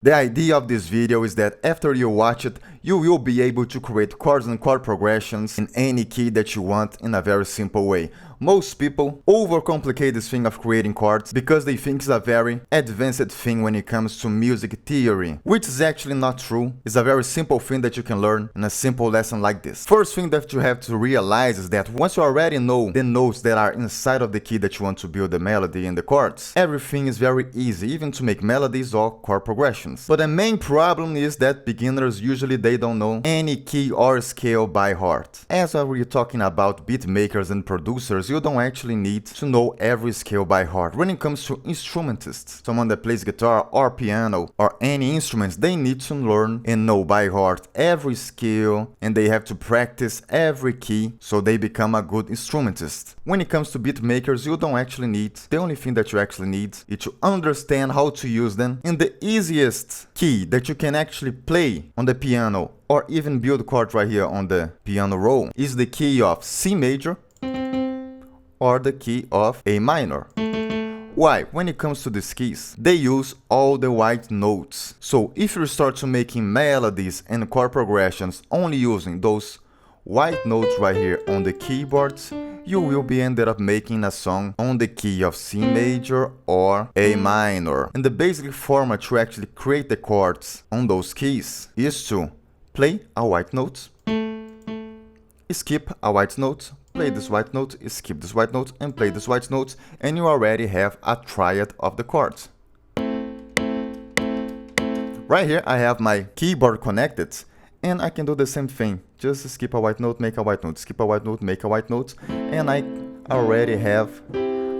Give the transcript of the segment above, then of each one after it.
The idea of this video is that after you watch it, you will be able to create chords and chord progressions in any key that you want in a very simple way. Most people overcomplicate this thing of creating chords because they think it's a very advanced thing when it comes to music theory, which is actually not true. It's a very simple thing that you can learn in a simple lesson like this. First thing that you have to realize is that once you already know the notes that are inside of the key that you want to build the melody and the chords, everything is very easy, even to make melodies or chord progressions. But the main problem is that beginners usually they don't know any key or scale by heart. As we're talking about beat makers and producers, you don't actually need to know every scale by heart. When it comes to instrumentists, someone that plays guitar or piano or any instruments, they need to learn and know by heart every scale, and they have to practice every key so they become a good instrumentist. When it comes to beat makers, you don't actually need, the only thing that you actually need is to understand how to use them, and the easiest key that you can actually play on the piano or even build chords right here on the piano roll is the key of C major or the key of A minor. Why? When it comes to these keys, they use all the white notes. So if you start to making melodies and chord progressions only using those white notes right here on the keyboards, you will be ended up making a song on the key of C major or A minor. And the basic format to actually create the chords on those keys is to play a white note, skip a white note, play this white note, skip this white note, and play this white note, and you already have a triad of the chords. Right here I have my keyboard connected, and I can do the same thing. Just skip a white note, make a white note, skip a white note, make a white note, and I already have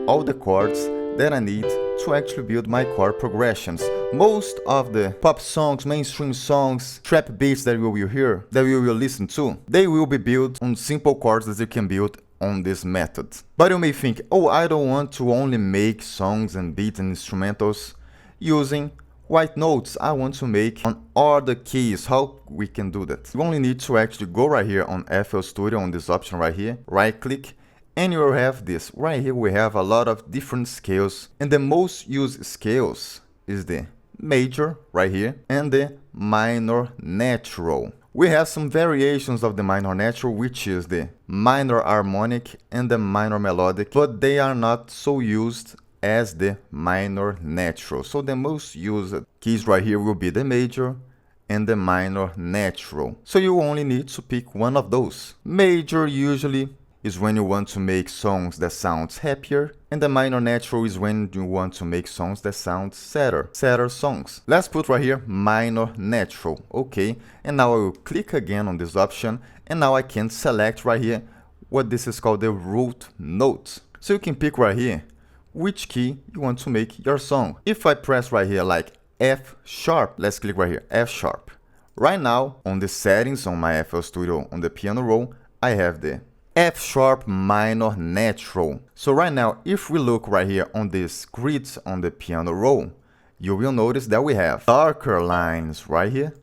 all the chords that I need to actually build my chord progressions. Most of the pop songs, mainstream songs, trap beats that you will hear, that you will listen to, they will be built on simple chords that you can build on this method. But you may think, oh, I don't want to only make songs and beats and instrumentals using white notes. I want to make on other keys. How we can do that? You only need to actually go right here on FL Studio on this option right here, right click, and you will have this. Right here we have a lot of different scales, and the most used scales is the major right here and the minor natural. We have some variations of the minor natural, which is the minor harmonic and the minor melodic, but they are not so used as the minor natural. So the most used keys right here will be the major and the minor natural. So you only need to pick one of those. Major usually is when you want to make songs that sound happier, and the minor natural is when you want to make songs that sound sadder songs. Let's put right here minor natural. Okay, and now I will click again on this option, and now I can select right here what this is called the root note. So you can pick right here which key you want to make your song. If I press right here like F sharp, let's click right here F sharp. Right now on the settings on my FL Studio on the piano roll, I have the F sharp minor natural. So right now, if we look right here on this grid on the piano roll, you will notice that we have darker lines right here,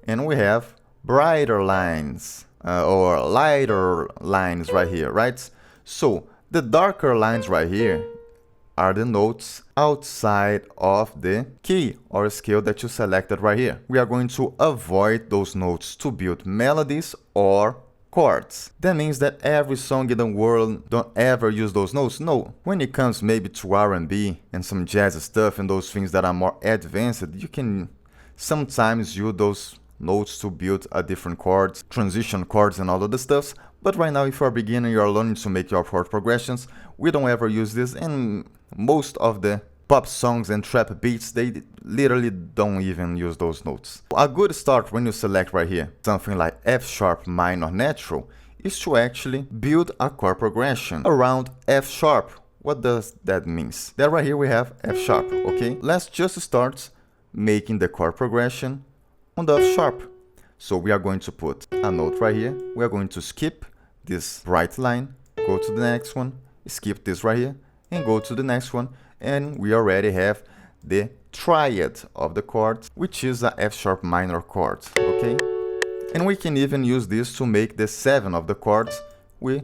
and we have brighter lines or lighter lines right here, right? So the darker lines right here are the notes outside of the key or scale that you selected right here. We are going to avoid those notes to build melodies or chords. That means that every song in the world don't ever use those notes. No, when it comes maybe to R&B and some jazz stuff and those things that are more advanced, you can sometimes use those notes to build a different chords, transition chords and all of the stuff. But right now, if you're a beginner, you're learning to make your chord progressions, we don't ever use this, and most of the pop songs and trap beats, they literally don't even use those notes. A good start when you select right here something like F sharp minor natural is to actually build a chord progression around F sharp. What does that mean? That right here we have F sharp, okay? Let's just start making the chord progression on the F sharp. So we are going to put a note right here. We are going to skip this bright line, go to the next one, skip this right here, and go to the next one. And we already have the triad of the chords, which is a F sharp minor chord, okay? And we can even use this to make the 7 of the chords. We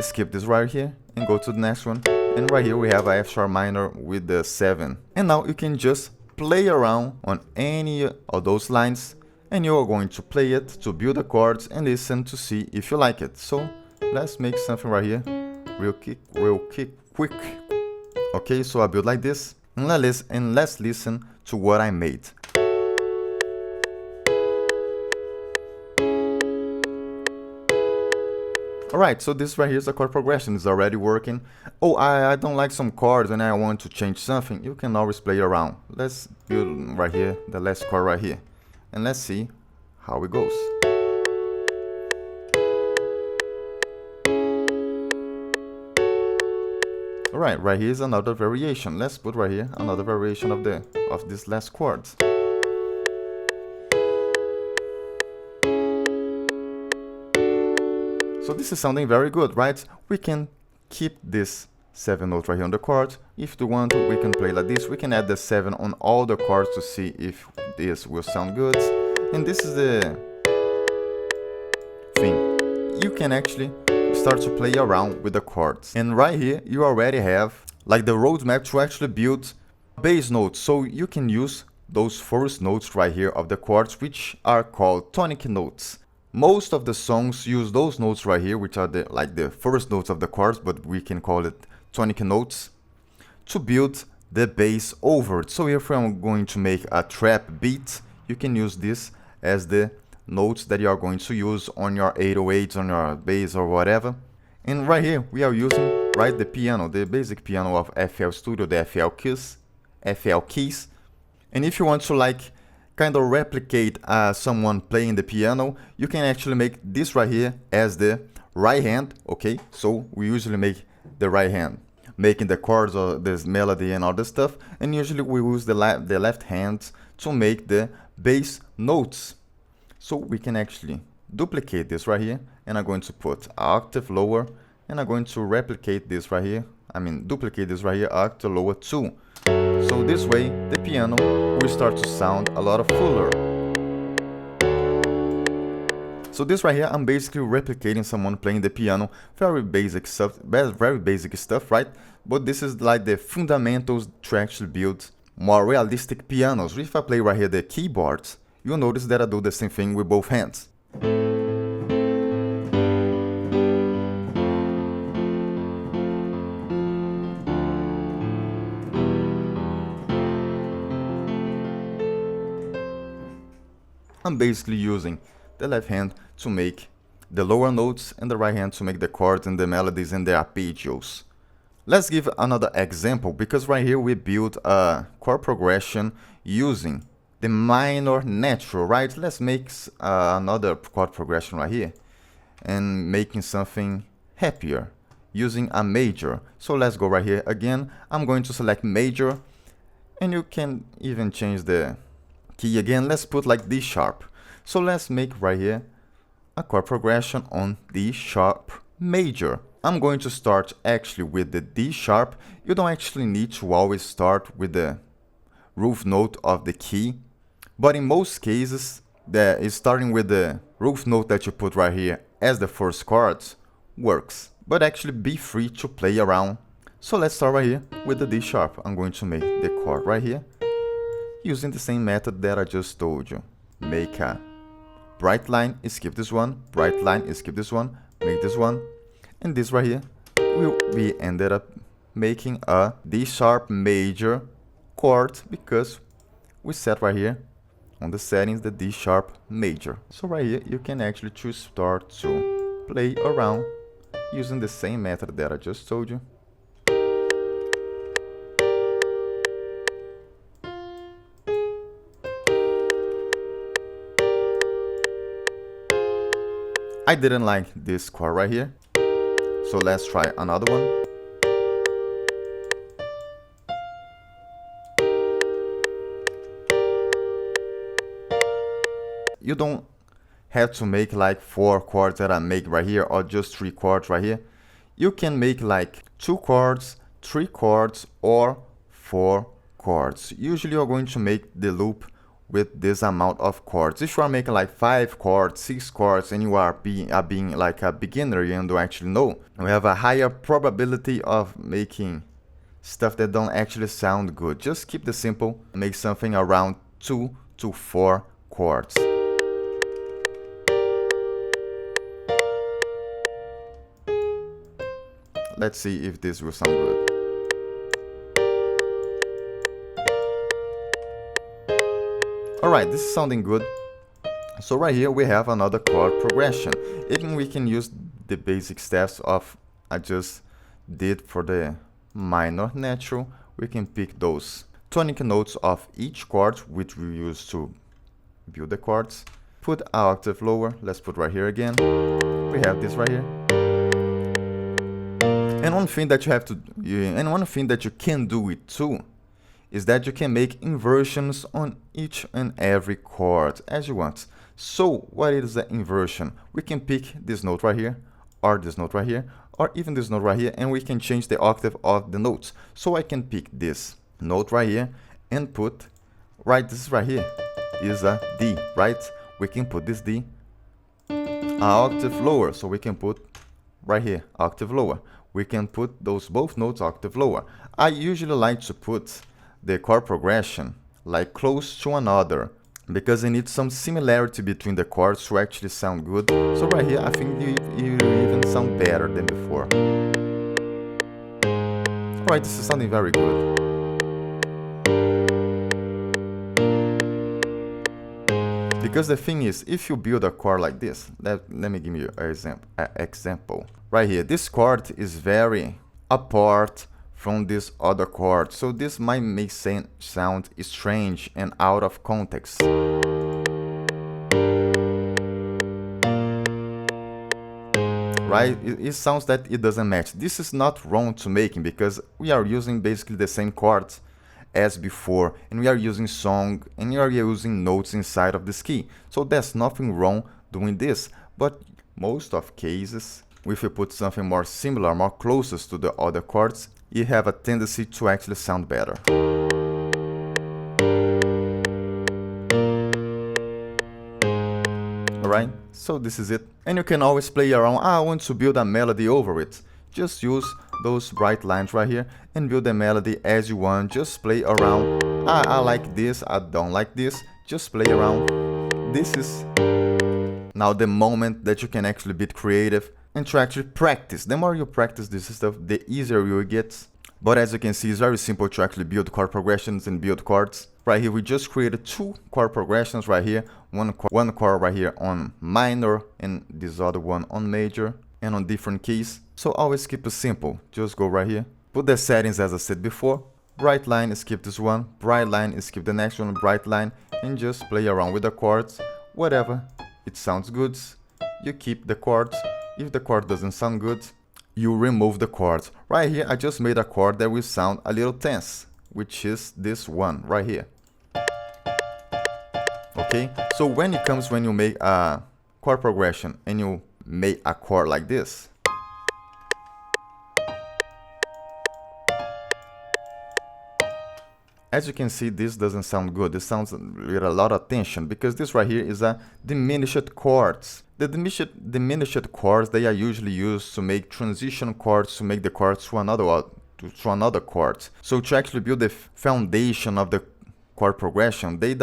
skip this right here and go to the next one, and right here we have a F sharp minor with the 7. And now you can just play around on any of those lines, and you are going to play it to build the chords and listen to see if you like it. So let's make something right here, real quick. Okay, so I build like this, and let's listen to what I made. Alright, so this right here is a chord progression, it's already working. Oh, I don't like some chords and I want to change something. You can always play around. Let's build right here, the last chord right here. And let's see how it goes. Alright, right here is another variation. Let's put right here another variation of this last chord. So this is sounding very good, right? We can keep this 7 note right here on the chord. If we want to, we can play like this. We can add the 7 on all the chords to see if this will sound good. And this is the thing. You can actually start to play around with the chords. And right here, you already have like the roadmap to actually build bass notes. So you can use those first notes right here of the chords, which are called tonic notes. Most of the songs use those notes right here, which are the first notes of the chords, but we can call it tonic notes, to build the bass over it. So if I'm going to make a trap beat, you can use this as the notes that you are going to use on your 808s, on your bass or whatever. And right here we are using the piano, the basic piano of FL Studio, the FL keys. And if you want to kind of replicate someone playing the piano, you can actually make this right here as the right hand. Okay, so we usually make the right hand making the chords or this melody and all this stuff, and usually we use the left hand to make the bass notes. So we can actually duplicate this right here, and I'm going to put an octave lower, and I'm going to replicate this right here, duplicate this right here, octave lower too. So this way, the piano will start to sound a lot fuller. So this right here, I'm basically replicating someone playing the piano. Very basic stuff, right? But this is like the fundamentals to actually build more realistic pianos. If I play right here the keyboards, you'll notice that I do the same thing with both hands. I'm basically using the left hand to make the lower notes and the right hand to make the chords and the melodies and the arpeggios. Let's give another example, because right here we built a chord progression using the minor natural, right? Let's make another chord progression right here and making something happier using a major. So let's go right here again. I'm going to select major, and you can even change the key again. Let's put like D sharp. So let's make right here a chord progression on D sharp major. I'm going to start actually with the D sharp. You don't actually need to always start with the root note of the key, but in most cases, starting with the root note that you put right here as the first chord works. But actually be free to play around. So let's start right here with the D sharp. I'm going to make the chord right here using the same method that I just told you. Make a bright line, skip this one, bright line, skip this one, make this one, and this right here, we ended up making a D sharp major chord because we set right here on the settings the D sharp major. So right here, you can actually start to play around using the same method that I just told you. I didn't like this chord right here, so let's try another one. You don't have to make like 4 chords that I make right here, or just 3 chords right here. You can make like 2 chords, 3 chords, or 4 chords. Usually you're going to make the loop with this amount of chords. If you are making like 5 chords, 6 chords, and you are being like a beginner and don't actually know, we have a higher probability of making stuff that don't actually sound good. Just keep the simple, make something around 2 to 4 chords. Let's see if this will sound good. Alright, this is sounding good. So right here we have another chord progression. And we can use the basic steps of I just did for the minor natural. We can pick those tonic notes of each chord, which we use to build the chords. Put an octave lower. Let's put right here again. We have this right here. And one thing that you can do it too is that you can make inversions on each and every chord as you want. So what is the inversion? We can pick this note right here, or this note right here, or even this note right here, and we can change the octave of the notes. So I can pick this note right here and put, this right here is a D, right? We can put this D an octave lower, so we can put right here, octave lower. We can put those both notes octave lower. I usually like to put the chord progression like close to another because I need some similarity between the chords to actually sound good. So right here I think you even sound better than before. Alright, this is sounding very good. Because the thing is, if you build a chord like this, let me give you an example. Right here, this chord is very apart from this other chord, so this might make sound strange and out of context. Right? It sounds that it doesn't match. This is not wrong to making because we are using basically the same chords as before, and we are using song and we are using notes inside of this key. So there's nothing wrong doing this, but most of cases, if you put something more similar, more closest to the other chords, you have a tendency to actually sound better. Alright, so this is it. And you can always play around. I want to build a melody over it. Just use those bright lines right here and build the melody as you want. Just play around. I like this, I don't like this. Just play around. This is now the moment that you can actually be creative and to actually practice. The more you practice this stuff, the easier you will get. But as you can see, it's very simple to actually build chord progressions and build chords. Right here, we just created 2 chord progressions right here. One chord right here on minor and this other one on major and on different keys. So always keep it simple. Just go right here. Put the settings as I said before. Bright line, skip this one. Bright line, skip the next one. Bright line. And just play around with the chords. Whatever it sounds good, you keep the chords. If the chord doesn't sound good, you remove the chords. Right here, I just made a chord that will sound a little tense, which is this one right here. Okay, so when you make a chord progression and you make a chord like this, as you can see, this doesn't sound good. This sounds with a lot of tension because this right here is a diminished chords. The diminished chords, they are usually used to make transition chords, to make the chords to another chord. So to actually build the foundation of the chord progression, they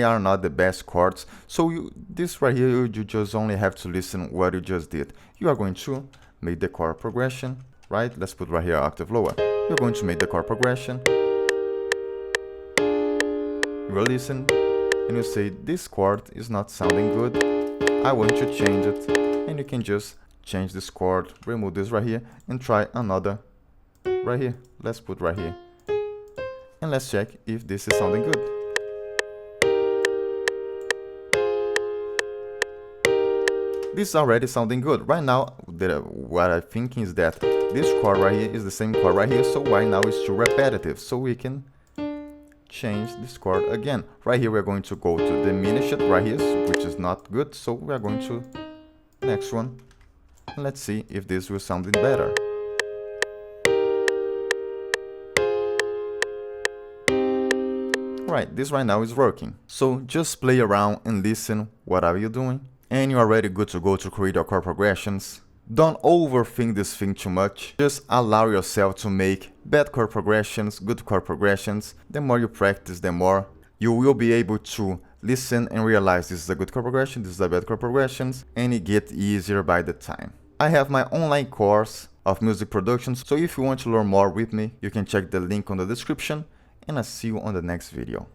are not the best chords. So this right here, you just only have to listen what you just did. You are going to make the chord progression, right? Let's put right here octave lower. You're going to make the chord progression. You will listen and you say, this chord is not sounding good. I want to change it. And you can just change this chord, remove this right here, and try another right here. Let's put right here. And let's check if this is sounding good. This is already sounding good. Right now, what I'm thinking is that this chord right here is the same chord right here, so right now it's too repetitive. So we can change this chord again. Right here we're going to go to diminish it right here, which is not good. So we're going to next one. And let's see if this will sound better. Right, this right now is working. So just play around and listen what are you doing. And you're already good to go to create your chord progressions. Don't overthink this thing too much. Just allow yourself to make bad chord progressions, good chord progressions. The more you practice, the more you will be able to listen and realize this is a good chord progression, this is a bad chord progression, and it gets easier by the time. I have my online course of music production, so if you want to learn more with me, you can check the link on the description, and I'll see you on the next video.